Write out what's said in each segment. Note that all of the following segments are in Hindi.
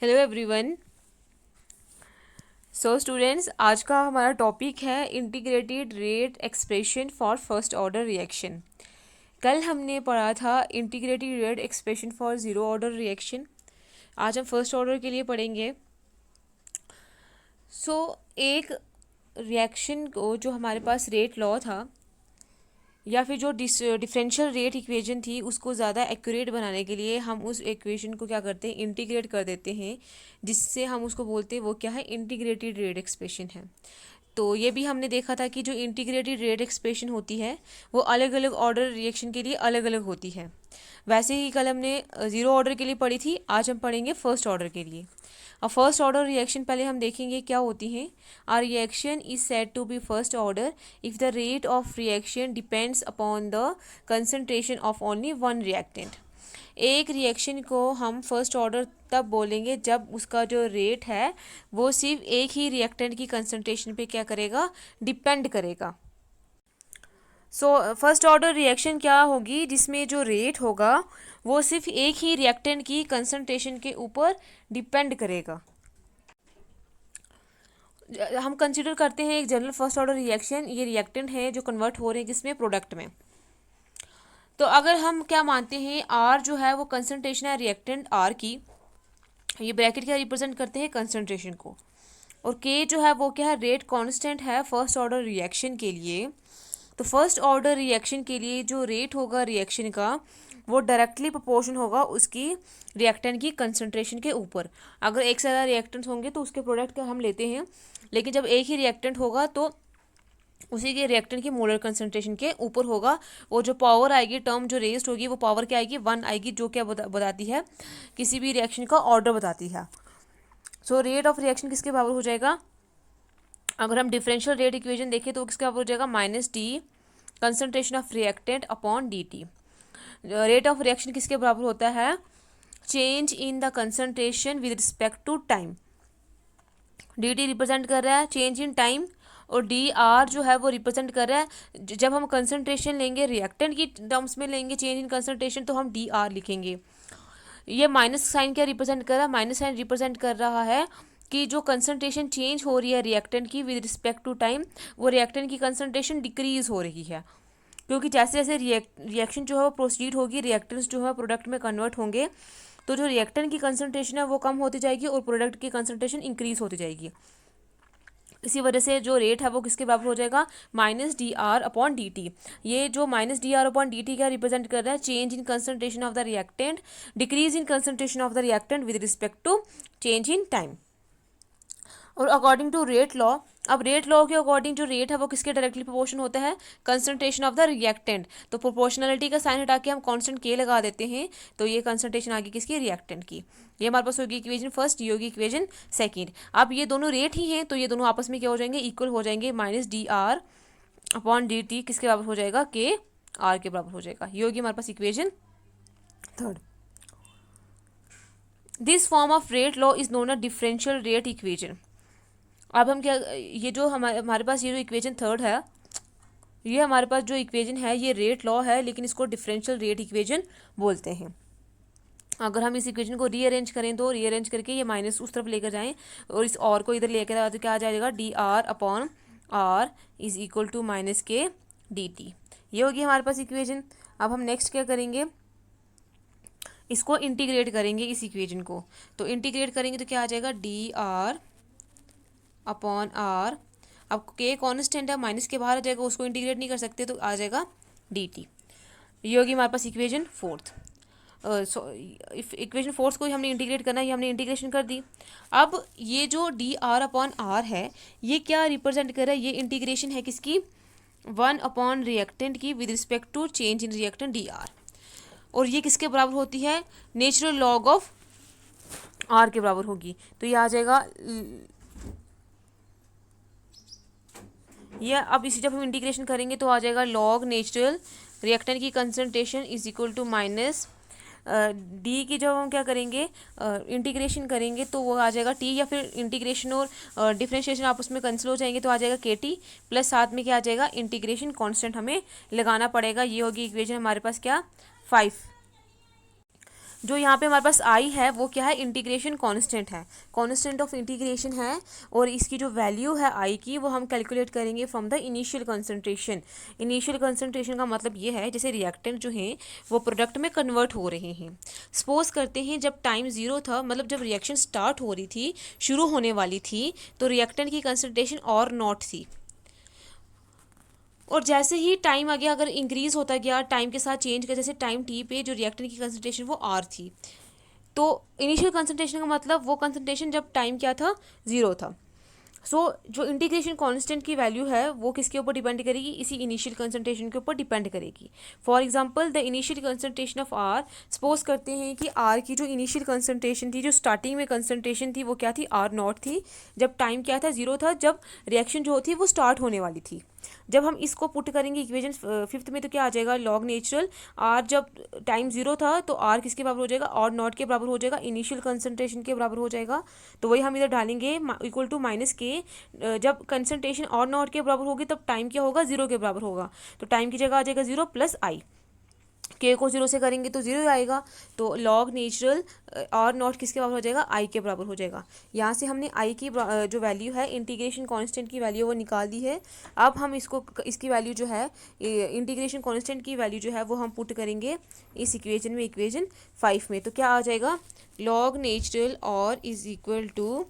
Hello everyone. सो स्टूडेंट्स, आज का हमारा टॉपिक है integrated rate expression for first order reaction. कल हमने पढ़ा था integrated rate expression for zero order reaction. आज हम फर्स्ट ऑर्डर के लिए पढ़ेंगे। एक रिएक्शन को जो हमारे पास रेट लॉ था या फिर जो डिफरेंशियल रेट इक्वेशन थी उसको ज़्यादा एक्यूरेट बनाने के लिए हम उस इक्वेशन को क्या करते हैं, इंटीग्रेट कर देते हैं, जिससे हम उसको बोलते हैं वो क्या है, इंटीग्रेटेड रेट एक्सप्रेशन है। तो ये भी हमने देखा था कि जो इंटीग्रेटेड रेट एक्सप्रेशन होती है वो अलग अलग ऑर्डर रिएक्शन के लिए अलग अलग होती है। वैसे ही कल हमने ज़ीरो ऑर्डर के लिए पढ़ी थी, आज हम पढ़ेंगे फर्स्ट ऑर्डर के लिए। अब फर्स्ट ऑर्डर रिएक्शन पहले हम देखेंगे क्या होती हैं। R reaction is said to be first order if the rate of reaction depends upon the concentration of only one reactant. एक रिएक्शन को हम फर्स्ट ऑर्डर तब बोलेंगे जब उसका जो रेट है वो सिर्फ एक ही रिएक्टेंट की कंसंट्रेशन पे क्या करेगा, डिपेंड करेगा। फर्स्ट ऑर्डर रिएक्शन क्या होगी, जिसमें जो रेट होगा वो सिर्फ एक ही रिएक्टेंट की कंसंट्रेशन के ऊपर डिपेंड करेगा। हम कंसिडर करते हैं एक जनरल फर्स्ट ऑर्डर रिएक्शन। ये रिएक्टेंट है जो कन्वर्ट हो रहे हैं किसमें, प्रोडक्ट में। तो अगर हम क्या मानते हैं, आर जो है वो कंसंट्रेशन है रिएक्टेंट आर की, ये ब्रैकेट क्या रिप्रेजेंट करते हैं, कंसंट्रेशन को, और के जो है वो क्या है, रेट कांस्टेंट है फर्स्ट ऑर्डर रिएक्शन के लिए। तो फर्स्ट ऑर्डर रिएक्शन के लिए जो रेट होगा रिएक्शन का वो डायरेक्टली प्रोपोर्शन होगा उसकी रिएक्टेंट की कंसंट्रेशन के ऊपर। अगर एक से ज़्यादा रिएक्टेंट्स होंगे तो उसके प्रोडक्ट का हम लेते हैं, लेकिन जब एक ही रिएक्टेंट होगा तो उसी के रिएक्टेंट की मोलर कंसंट्रेशन के ऊपर होगा। वो जो पावर आएगी, टर्म जो रेस्ट होगी, वो पावर क्या आएगी, वन आएगी, जो क्या बताती है, किसी भी रिएक्शन का ऑर्डर बताती है। रेट ऑफ रिएक्शन किसके बराबर हो जाएगा, अगर हम डिफरेंशियल रेट इक्वेशन देखें तो किसके बराबर हो जाएगा, minus D concentration of reactant upon D T. Rate of reaction किसके बराबर होता है, change in the concentration with respect to time. D T represent कर रहा है चेंज इन टाइम, और डी आर जो है वो रिप्रेजेंट कर रहा है, जब हम कंसंट्रेशन लेंगे रिएक्टेंट की टर्म्स में लेंगे चेंज इन कंसंट्रेशन, तो हम डी आर लिखेंगे। ये माइनस साइन क्या रिप्रेजेंट कर रहा है, माइनस साइन रिप्रेजेंट कर रहा है कि जो कंसंट्रेशन चेंज हो रही है रिएक्टेंट की विद रिस्पेक्ट टू टाइम, वो रिएक्टेंट की कंसंट्रेशन डिक्रीज हो रही है। क्योंकि जैसे जैसे रिएक्शन जो है वो प्रोसीड होगी, रिएक्टेंट्स जो है प्रोडक्ट में कन्वर्ट होंगे, तो जो रिएक्टेंट की कंसंट्रेशन है वो कम होती जाएगी और प्रोडक्ट की कंसंट्रेशन इंक्रीज होती जाएगी। इसी वजह से जो रेट है वो किसके बराबर हो जाएगा, minus D R upon D T. ये जो minus D R upon D T क्या रिप्रेजेंट कर रहा है, change in concentration of the reactant, decrease in concentration of the reactant with respect to change in time. और अकॉर्डिंग टू रेट लॉ, अब रेट लॉ के अकॉर्डिंग जो रेट है वो किसके डायरेक्टली प्रोपोर्शन होता है, कंसंट्रेशन ऑफ द रिएक्टेंट। तो प्रोपोर्शनलिटी का साइन हटा के हम कांस्टेंट के लगा देते हैं, तो ये कंसंट्रेशन आ गई किसकी, रिएक्टेंट की। ये हमारे पास होगी इक्वेशन फर्स्ट, ये होगी इक्वेशन सेकेंड। अब ये दोनों रेट ही हैं तो ये दोनों आपस में क्या हो जाएंगे, इक्वल हो जाएंगे। Minus D R upon D T किसके बराबर हो जाएगा, के आर के बराबर हो जाएगा। ये होगी हमारे पास equation third. This form of rate law is known a differential rate equation. अब हम क्या, ये जो हमारे पास ये जो इक्वेशन थर्ड है, ये हमारे पास जो इक्वेशन है ये रेट लॉ है, लेकिन इसको डिफरेंशियल रेट इक्वेशन बोलते हैं। अगर हम इस इक्वेशन को रीअरेंज करें तो रीअरेंज करके ये माइनस उस तरफ लेकर जाएं और इस और को इधर लेकर आए तो क्या आ जाएगा, D R upon R is equal to minus K D T. ये होगी हमारे पास इक्वेशन। अब हम नेक्स्ट क्या करेंगे, इसको इंटीग्रेट करेंगे इस इक्वेशन को। तो इंटीग्रेट करेंगे तो क्या आ जाएगा, डी आर अपॉन आर। अब के कॉन्स्टेंट है, माइनस के बाहर आ जाएगा, उसको इंटीग्रेट नहीं कर सकते, तो आ जाएगा डी टी। ये होगी हमारे पास इक्वेशन फोर्थ। इक्वेशन फोर्थ को हमने इंटीग्रेट करना है, ये हमने इंटीग्रेशन कर दी। अब ये जो डी आर अपॉन आर है ये क्या रिप्रेजेंट कर रहा है, ये इंटीग्रेशन है किसकी, वन अपॉन रिएक्टेंट की with respect to change in reactant D R. और ये किसके बराबर होती है, नेचुरल लॉग ऑफ आर के बराबर होगी। तो ये आ जाएगा ये। अब इसी जब हम इंटीग्रेशन करेंगे तो आ जाएगा लॉग नेचुरल रिएक्टेंट की concentration is equal to minus D की। जब हम क्या करेंगे, इंटीग्रेशन करेंगे तो वो आ जाएगा टी, या फिर इंटीग्रेशन और डिफरेंशिएशन आपस में कैंसिल हो जाएंगे तो आ जाएगा के टी, प्लस साथ में क्या आ जाएगा, इंटीग्रेशन कांस्टेंट हमें लगाना पड़ेगा। ये होगी इक्वेशन हमारे पास क्या, 5। जो यहाँ पे हमारे पास आई है वो क्या है, इंटीग्रेशन कांस्टेंट है, कांस्टेंट ऑफ इंटीग्रेशन है, और इसकी जो वैल्यू है आई की वो हम कैलकुलेट करेंगे from the initial concentration. Initial concentration का मतलब ये है जैसे रिएक्टेंट जो हैं वो प्रोडक्ट में कन्वर्ट हो रहे हैं। सपोज करते हैं जब टाइम ज़ीरो था, मतलब जब रिएक्शन स्टार्ट हो रही थी, शुरू होने वाली थी, तो रिएक्टेंट की कंसंट्रेशन और नॉट थी, और जैसे ही टाइम आगे अगर इंक्रीज होता गया टाइम के साथ चेंज कर, जैसे टाइम टी पे जो रिएक्टेंट की कंसंट्रेशन वो आर थी, तो इनिशियल कंसंट्रेशन का मतलब वो कंसंट्रेशन जब टाइम क्या था, ज़ीरो था। जो इंटीग्रेशन कांस्टेंट की वैल्यू है वो किसके ऊपर डिपेंड करेगी, इसी इनिशियल कंसंट्रेशन के ऊपर डिपेंड करेगी। For example the initial concentration of R, suppose करते हैं कि आर की जो इनिशियल कंसंट्रेशन थी, जो स्टार्टिंग में कंसंट्रेशन थी वो क्या थी, आर नॉट थी, जब टाइम क्या था, ज़ीरो था, जब रिएक्शन जो थी वो स्टार्ट होने वाली थी। जब हम इसको पुट करेंगे इक्वेशन फिफ्थ में तो क्या आ जाएगा, लॉग नेचुरल आर, जब टाइम ज़ीरो था तो आर किसके बराबर हो जाएगा, और नॉट के बराबर हो जाएगा, इनिशियल कंसंट्रेशन के बराबर हो जाएगा। तो वही हम इधर डालेंगे इक्वल टू माइनस के, जब कंसंट्रेशन और नॉट के बराबर होगी तब टाइम क्या होगा, ज़ीरो के बराबर होगा, तो टाइम की जगह आ जाएगा ज़ीरो प्लस आई, के को जीरो से करेंगे तो जीरो आएगा, तो लॉग नेचुरल और नॉट किसके बराबर हो जाएगा, आई के बराबर हो जाएगा। यहाँ से हमने आई की जो वैल्यू है इंटीग्रेशन कांस्टेंट की वैल्यू वो निकाल दी है। अब हम इसकी वैल्यू जो है इंटीग्रेशन कांस्टेंट की वैल्यू जो है वो हम पुट करेंगे इस इक्वेशन में, इक्वेशन 5 में। तो क्या आ जाएगा, लॉग नेचुरल और is equal to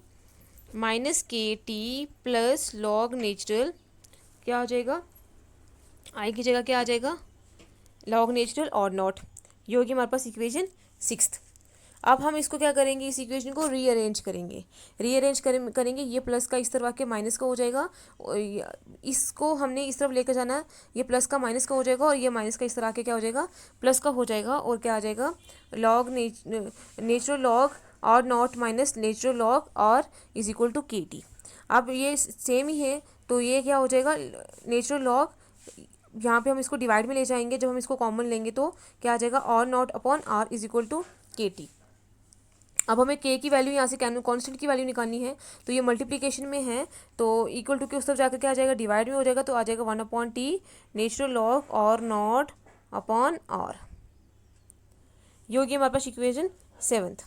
minus K T plus log natural, क्या आ जाएगा, आई की जगह क्या आ जाएगा, लॉग नेचुरल और नॉट। ये होगी हमारे पास इक्वेशन 6। अब हम इसको क्या करेंगे, इस इक्वेशन को रीअरेंज करेंगे, करेंगे, ये प्लस का इस तरफ आके माइनस का हो जाएगा, इसको हमने इस तरफ लेकर जाना, ये प्लस का माइनस का हो जाएगा, और ये माइनस का इस तरह आके क्या हो जाएगा, प्लस का हो जाएगा, और क्या आ जाएगा, लॉग नेचुरल लॉग और नॉट माइनस नेचुरल लॉग और is equal to K T. अब ये सेम ही है, तो ये क्या हो जाएगा, नेचुरल लॉग, यहाँ पे हम इसको डिवाइड में ले जाएंगे, जब हम इसको कॉमन लेंगे तो क्या आ जाएगा, R naught upon R is equal to K T. अब हमें के की वैल्यू यहाँ से कांस्टेंट की वैल्यू निकालनी है, तो ये मल्टीप्लिकेशन में है, तो इक्वल टू के उस तरफ जाकर क्या आ जाएगा, डिवाइड में हो जाएगा, तो आ जाएगा 1 अपॉन टी नेचुरल लॉग और नॉट अपॉन आर। ये होगी हमारे पास इक्वेशन 7।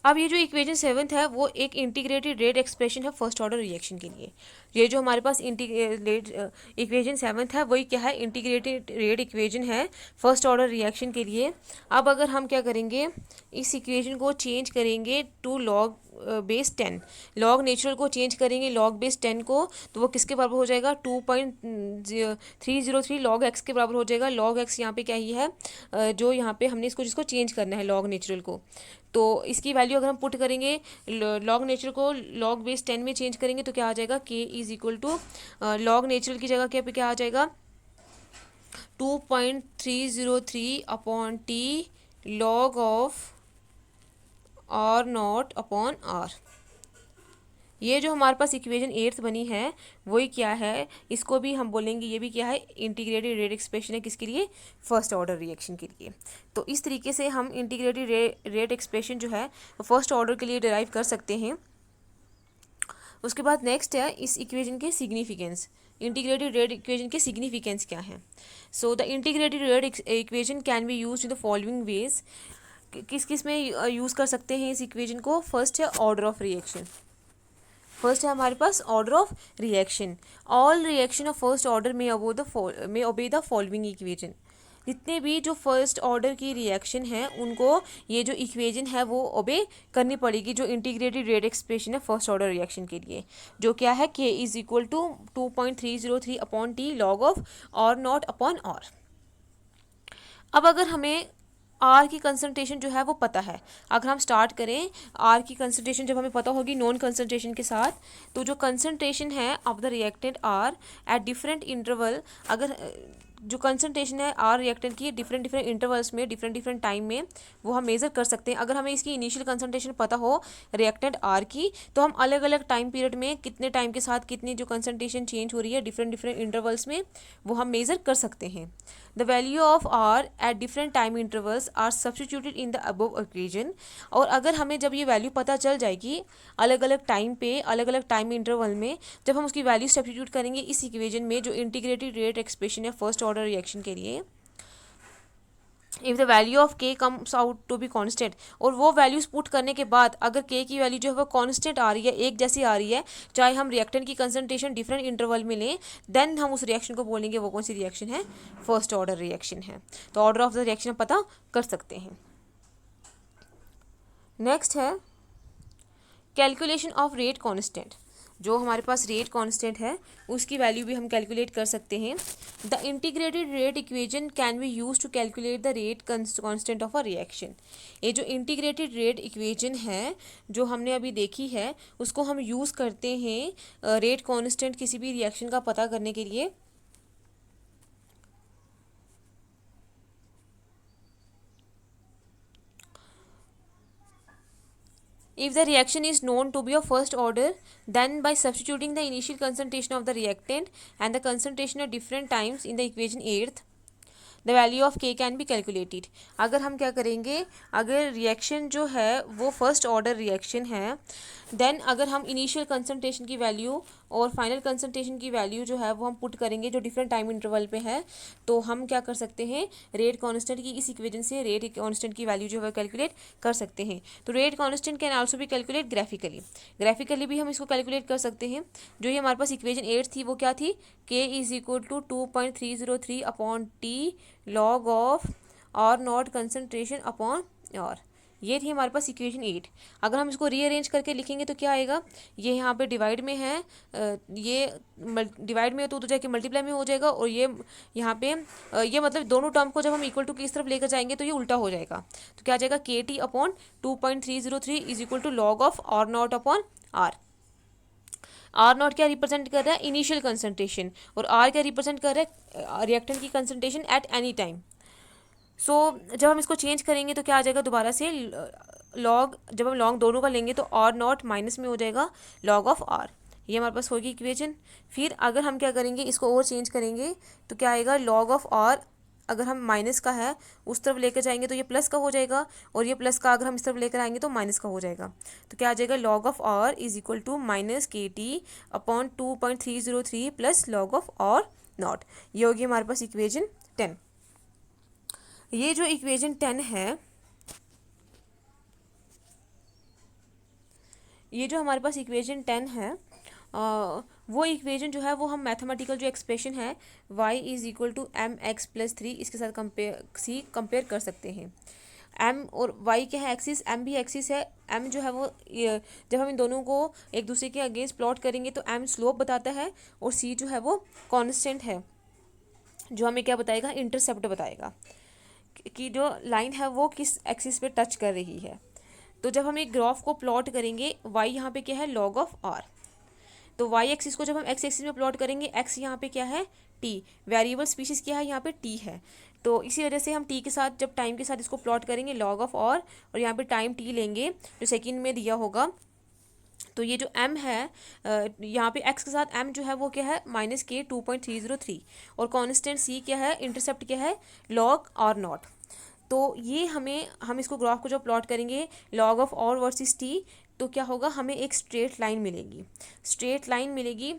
अब ये जो इक्वेशन 7 है वो एक इंटीग्रेटेड रेट एक्सप्रेशन है फर्स्ट ऑर्डर रिएक्शन के लिए। ये जो हमारे पास इक्वेशन 7 है वही क्या है, इंटीग्रेटेड रेट इक्वेशन है फर्स्ट ऑर्डर रिएक्शन के लिए। अब अगर हम क्या करेंगे, इस इक्वेशन को चेंज करेंगे to log base 10, log natural को चेंज करेंगे लॉग बेस 10 को, तो वो किसके बराबर हो जाएगा, 2.303 लॉग एक्स के बराबर हो जाएगा। लॉग एक्स यहाँ पे क्या ही है, जो यहाँ पे हमने जिसको चेंज करना है लॉग नेचुरल को, तो इसकी वैल्यू अगर हम पुट करेंगे लॉग नेचुरल को लॉग बेस 10 में चेंज करेंगे तो क्या आ जाएगा, K is equal to log natural की जगह क्या आ जाएगा, 2.303 upon T log of R naught upon R. ये जो हमारे पास इक्वेशन 8 बनी है वही क्या है, इसको भी हम बोलेंगे ये भी क्या है, इंटीग्रेटेड रेट एक्सप्रेशन है, किसके लिए, फर्स्ट ऑर्डर रिएक्शन के लिए। तो इस तरीके से हम इंटीग्रेटेड रेट एक्सप्रेशन जो है फर्स्ट ऑर्डर के लिए डिराइव कर सकते हैं। उसके बाद नेक्स्ट है इस इक्वेशन के सिग्निफिकेंस, इंटीग्रेटेड रेट इक्वेशन के सिग्निफिकेंस क्या है। So the integrated rate equation can be use in the following veg, किस किस में यूज़ कर सकते हैं इस इक्वेशन को। फर्स्ट है ऑर्डर ऑफ रिएक्शन, फर्स्ट है हमारे पास order of reaction, all reaction of first order में ओबे द फॉलोइंग इक्वेशन। जितने भी जो फर्स्ट ऑर्डर की रिएक्शन है उनको ये जो इक्वेशन है वो ओबे करनी पड़ेगी, जो इंटीग्रेटेड रेट एक्सप्रेशन है फर्स्ट ऑर्डर रिएक्शन के लिए, जो क्या है, K is equal to 2.303 upon T log of R naught upon R. अब अगर हमें आर की कंसंट्रेशन जो है वो पता है, अगर हम स्टार्ट करें आर की कंसंट्रेशन जब हमें पता होगी नॉन कंसंट्रेशन के साथ, तो जो कंसंट्रेशन है of the reactant R at different interval, अगर जो कंसंट्रेशन है आर रिएक्टेंट की डिफरेंट इंटरवल्स में डिफरेंट टाइम में वो हम मेज़र कर सकते हैं। अगर हमें इसकी इनिशियल कंसंट्रेशन पता हो रिएक्टेंट आर की, तो हम अलग अलग टाइम पीरियड में कितने टाइम के साथ कितनी जो कंसंट्रेशन चेंज हो रही है डिफरेंट इंटरवल्स में वो हम मेज़र कर सकते हैं। The value of R at different time intervals are substituted in the above equation. और अगर हमें जब ये वैल्यू पता चल जाएगी अलग अलग टाइम पे अलग अलग टाइम इंटरवल में, जब हम उसकी वैल्यू सब्सटीट्यूट करेंगे इस इक्वेशन में जो इंटीग्रेटेड रेट एक्सप्रेशन है फर्स्ट ऑर्डर रिएक्शन के लिए, if the value of K comes out to be constant, और वो वैल्यूज पुट करने के बाद अगर के की वैल्यू जो है वो कॉन्स्टेंट आ रही है, एक जैसी आ रही है, चाहे हम रिएक्टेंट की कंसंट्रेशन डिफरेंट इंटरवल में लें, देन हम उस रिएक्शन को बोलेंगे वो कौन सी रिएक्शन है, फर्स्ट ऑर्डर रिएक्शन है। तो ऑर्डर ऑफ द रिएक्शन हम पता कर सकते हैं। नेक्स्ट है कैलकुलेशन ऑफ रेट कांस्टेंट। जो हमारे पास रेट कांस्टेंट है उसकी वैल्यू भी हम कैलकुलेट कर सकते हैं। The integrated rate equation can be use to calculate the rate constant of a reaction. ये जो इंटीग्रेटेड रेट इक्वेशन है जो हमने अभी देखी है उसको हम यूज़ करते हैं रेट कांस्टेंट किसी भी रिएक्शन का पता करने के लिए। If the reaction is known to be of first order, then by substituting the initial concentration of the reactant and the concentration at different times in the equation 8th, the value of के कैन बी कैलकुलेटेड। अगर हम क्या करेंगे, अगर रिएक्शन जो है वो फर्स्ट ऑर्डर रिएक्शन है, देन अगर हम इनिशियल कंसंट्रेशन की वैल्यू और फाइनल कंसंट्रेशन की वैल्यू जो है वो हम पुट करेंगे जो डिफरेंट टाइम इंटरवल पे है, तो हम क्या कर सकते हैं, रेट कांस्टेंट की इस इक्वेशन से रेट कांस्टेंट की वैल्यू जो है कैलकुलेट कर सकते हैं। तो रेट कांस्टेंट कैन आल्सो भी कैलकुलेट ग्राफिकली भी हम इसको कैलकुलेट कर सकते हैं। जो ये हमारे पास इक्वेशन 8 थी वो क्या थी, K is equal to 2.303 upon T log of R naught concentration upon R. ये थी हमारे पास इक्वेशन 8। अगर हम इसको रीअरेंज करके लिखेंगे तो क्या आएगा, ये यहाँ पे डिवाइड में है, ये डिवाइड में है तो उधर जाके मल्टीप्लाई में हो जाएगा, और ये यहाँ पे ये मतलब दोनों टर्म को जब हम इक्वल टू की इस तरफ लेकर जाएंगे तो ये उल्टा हो जाएगा। तो क्या आ जाएगा, K T upon 2.303 is equal to log of R naught upon R. R naught क्या रिप्रेजेंट कर रहा है, इनिशियल कंसंट्रेशन, और आर क्या रिप्रेजेंट कर रहा है, रिएक्टेंट की concentration at any time. So जब हम इसको चेंज करेंगे तो क्या आ जाएगा, दोबारा से लॉग, जब हम लॉग दोनों का लेंगे तो आर नॉट माइनस में हो जाएगा लॉग ऑफ आर। ये हमारे पास होगी इक्वेशन। फिर अगर हम क्या करेंगे, इसको और चेंज करेंगे तो क्या आएगा, लॉग ऑफ आर अगर हम माइनस का है उस तरफ लेकर जाएंगे तो ये प्लस का हो जाएगा, और ये प्लस का अगर हम इस तरफ लेकर आएंगे तो माइनस का हो जाएगा। तो क्या आ जाएगा, log of R is equal to minus K T upon 2.303 plus log of R naught. ये होगी हमारे पास इक्वेशन 10। ये जो इक्वेशन 10 है, ये जो हमारे पास इक्वेशन 10 है वो इक्वेशन जो है वो हम मैथमेटिकल जो एक्सप्रेशन है y is equal to M X plus 3 इसके साथ कंपेयर कर सकते हैं। m और y क्या है, एक्सिस, m भी एक्सिस है। m जो है वो जब हम इन दोनों को एक दूसरे के अगेंस्ट प्लॉट करेंगे तो m स्लोप बताता है, और c जो है वो कांस्टेंट है जो हमें क्या बताएगा, इंटरसेप्ट बताएगा कि जो लाइन है वो किस एक्सिस पे टच कर रही है। तो जब हम एक ग्राफ को प्लॉट करेंगे, y यहाँ पे क्या है, लॉग ऑफ r। तो y एक्सिस को जब हम x एक्सिस में प्लॉट करेंगे, x यहाँ पे क्या है, t, वेरिएबल स्पीशीज क्या है, यहाँ पे t है। तो इसी वजह से हम t के साथ जब टाइम के साथ इसको प्लॉट करेंगे लॉग ऑफ और यहाँ पे टाइम t लेंगे जो सेकंड में दिया होगा। तो ये जो m है यहाँ पे x के साथ m जो है वो क्या है, माइनस के 2.303, और कॉन्स्टेंट c क्या है, इंटरसेप्ट क्या है, लॉग और नॉट। तो ये हम इसको ग्राफ को जब प्लॉट करेंगे लॉग ऑफ और वर्सेस t, तो क्या होगा, हमें एक स्ट्रेट लाइन मिलेगी।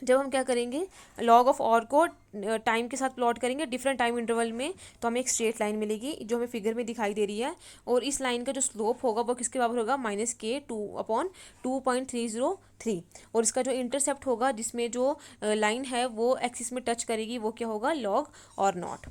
जब हम क्या करेंगे, लॉग ऑफ और को टाइम के साथ प्लॉट करेंगे डिफरेंट टाइम इंटरवल में, तो हमें एक स्ट्रेट लाइन मिलेगी जो हमें फिगर में दिखाई दे रही है। और इस लाइन का जो स्लोप होगा वो किसके बराबर होगा, माइनस के 2/2.303, और इसका जो इंटरसेप्ट होगा जिसमें जो लाइन है वो एक्सिस में टच करेगी वो क्या होगा, लॉग और नॉट।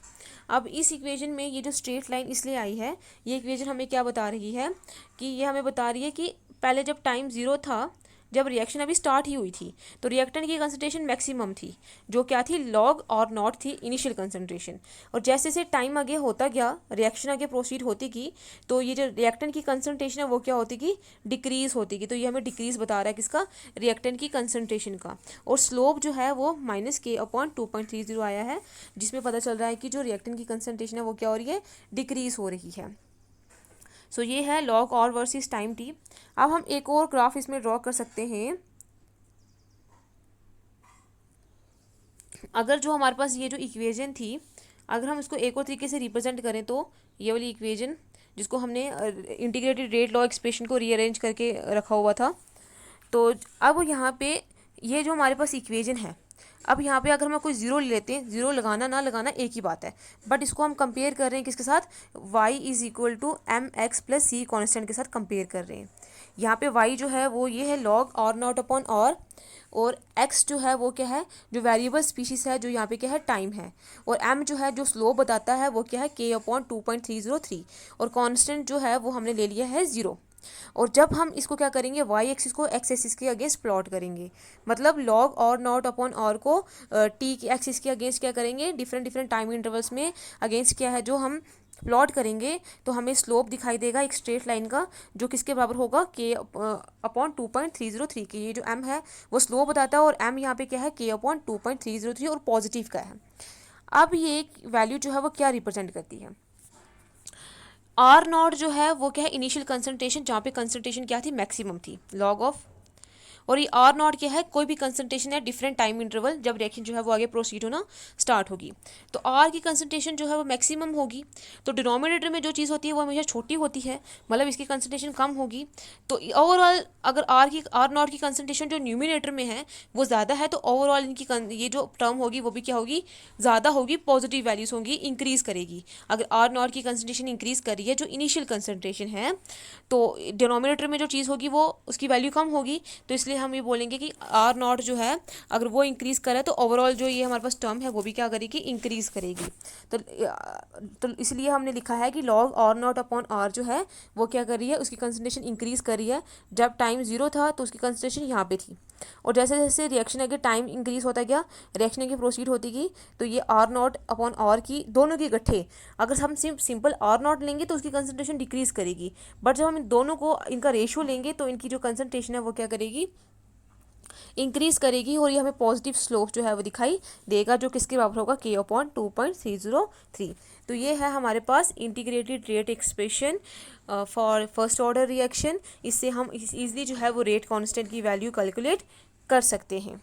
अब इस इक्वेशन में ये जो स्ट्रेट लाइन इसलिए आई है, ये इक्वेशन हमें क्या बता रही है कि ये हमें बता रही है कि पहले जब टाइम 0 था, जब रिएक्शन अभी स्टार्ट ही हुई थी, तो रिएक्टेंट की कंसंट्रेशन मैक्सिमम थी जो क्या थी, लॉग और नॉट थी, इनिशियल कंसंट्रेशन। और जैसे जैसे टाइम आगे होता गया, रिएक्शन आगे प्रोसीड होती गई, तो ये जो रिएक्टेंट की कंसंट्रेशन है वो क्या होती गई, डिक्रीज होती गई। तो ये हमें डिक्रीज बता रहा है किसका, रिएक्टेंट की कंसंट्रेशन का। और स्लोप जो है वो माइनस के अपॉन 2.30 आया है, जिसमें पता चल रहा है कि जो रिएक्टेंट की कंसंट्रेशन है वो क्या हो रही है, डिक्रीज हो रही है। सो ये है लॉग और वर्सेस टाइम टी। अब हम एक और ग्राफ इसमें ड्रॉ कर सकते हैं। अगर जो हमारे पास ये जो इक्वेशन थी, अगर हम इसको एक और तरीके से रिप्रेजेंट करें तो ये वाली इक्वेशन जिसको हमने इंटीग्रेटेड रेट लॉ एक्सप्रेशन को रीअरेंज करके रखा हुआ था, तो अब यहाँ पे ये जो हमारे पास इक्वेशन है, अब यहाँ पे अगर हम कोई ज़ीरो ले लेते हैं, ज़ीरो लगाना ना लगाना एक ही बात है, बट इसको हम कंपेयर कर रहे हैं किसके साथ, y is equal to M X plus C constant के साथ कंपेयर कर रहे हैं। यहाँ पे y जो है वो ये है log R naught upon R, और x जो है वो क्या है, जो वेरिएबल स्पीशीज़ है, जो यहाँ पे क्या है टाइम है, और m जो है जो स्लोप बताता है वो क्या है k अपॉन 2.303, और कांस्टेंट जो है वो हमने ले लिया है 0। और जब हम इसको क्या करेंगे, y एक्सिस को x एक्सिस के अगेंस्ट प्लॉट करेंगे, मतलब लॉग और नॉट अपॉन और को t की एक्सिस के अगेंस्ट क्या करेंगे, डिफरेंट डिफरेंट टाइम इंटरवल्स में अगेंस्ट क्या है जो हम प्लॉट करेंगे, तो हमें स्लोप दिखाई देगा एक स्ट्रेट लाइन का, जो किसके बराबर होगा, k अपॉन 2.303 के। ये जो m है वो स्लोप बताता है, और m यहाँ पे क्या है, k अपॉन 2.303 और पॉजिटिव का है। अब ये वैल्यू जो है वो क्या रिप्रेजेंट करती है, आर नॉट जो है वो क्या है, इनिशियल कंसंट्रेशन, जहाँ पे कंसंट्रेशन क्या थी, मैक्सिमम थी, लॉग ऑफ, और ये आर नॉट क्या है, कोई भी कंसंट्रेशन है डिफरेंट टाइम इंटरवल जब रिएक्शन जो है वो आगे प्रोसीड होना स्टार्ट होगी, तो आर की कंसंट्रेशन जो है वो मैक्सिमम होगी, तो डिनोमिनेटर में जो चीज़ होती है वो हमेशा छोटी होती है, मतलब इसकी कंसंट्रेशन कम होगी। तो ओवरऑल अगर आर नॉट की कंसंट्रेशन जो न्यूमिनेटर में है वो ज़्यादा है, तो ओवरऑल इनकी ये जो टर्म होगी वो भी क्या होगी, ज़्यादा होगी, पॉजिटिव वैल्यूज़ होंगी, इंक्रीज़ करेगी। अगर आर नॉट की कंसंट्रेशन इंक्रीज़ कर रही है, जो इनिशियल कंसंट्रेशन है, तो डिनोमिनेटर में जो चीज़ होगी वो उसकी वैल्यू कम होगी, तो इसलिए हम ये बोलेंगे कि आर नॉट जो है अगर वो इंक्रीज़ करे तो ओवरऑल जो ये हमारे पास टर्म है वो भी क्या करेगी, इंक्रीज़ करेगी। तो इसलिए हमने लिखा है कि log R naught upon R जो है वो क्या कर रही है, उसकी कंसंट्रेशन इंक्रीज़ कर रही है। जब टाइम 0 था तो उसकी कंसंट्रेशन यहाँ पे थी, और जैसे जैसे रिएक्शन आगे टाइम इंक्रीज़ होता गया, रिएक्शन आगे प्रोसीड होती गई, तो ये आर नॉट अपॉन आर की दोनों के इकट्ठे, अगर हम सिंपल आर नॉट लेंगे तो उसकी कंसंट्रेशन डिक्रीज़ करेगी, बट जब हम इन दोनों को इनका रेशियो लेंगे तो इनकी जो कंसंट्रेशन है वो क्या करेगी, इंक्रीज़ करेगी, और ये हमें पॉजिटिव स्लोप जो है वो दिखाई देगा, जो किसके बराबर होगा, k अपॉन 2.303। तो ये है हमारे पास integrated rate expression for first order reaction. इससे हम ईजिली जो है वो रेट कांस्टेंट की वैल्यू कैलकुलेट कर सकते हैं।